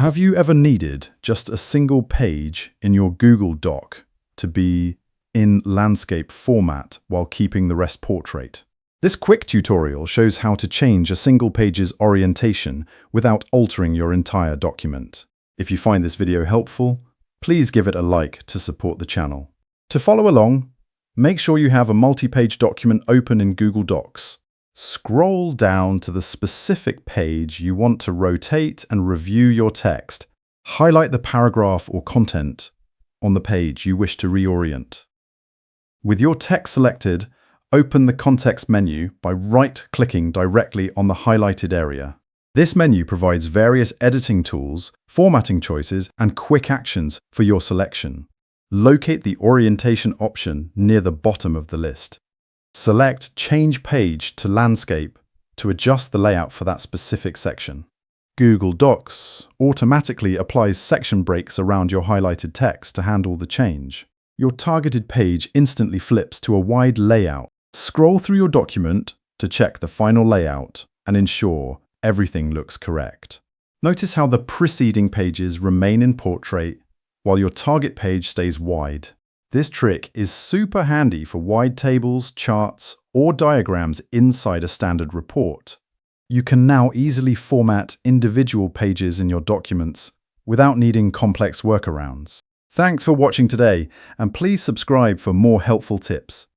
Have you ever needed just a single page in your Google Doc to be in landscape format while keeping the rest portrait? This quick tutorial shows how to change a single page's orientation without altering your entire document. If you find this video helpful, please give it a like to support the channel. To follow along, make sure you have a multi-page document open in Google Docs. Scroll down to the specific page you want to rotate and review your text. Highlight the paragraph or content on the page you wish to reorient. With your text selected, open the context menu by right-clicking directly on the highlighted area. This menu provides various editing tools, formatting choices, and quick actions for your selection. Locate the orientation option near the bottom of the list. Select Change Page to Landscape to adjust the layout for that specific section. Google Docs automatically applies section breaks around your highlighted text to handle the change. Your targeted page instantly flips to a wide layout. Scroll through your document to check the final layout and ensure everything looks correct. Notice how the preceding pages remain in portrait while your target page stays wide. This trick is super handy for wide tables, charts, or diagrams inside a standard report. You can now easily format individual pages in your documents without needing complex workarounds. Thanks for watching today, and please subscribe for more helpful tips.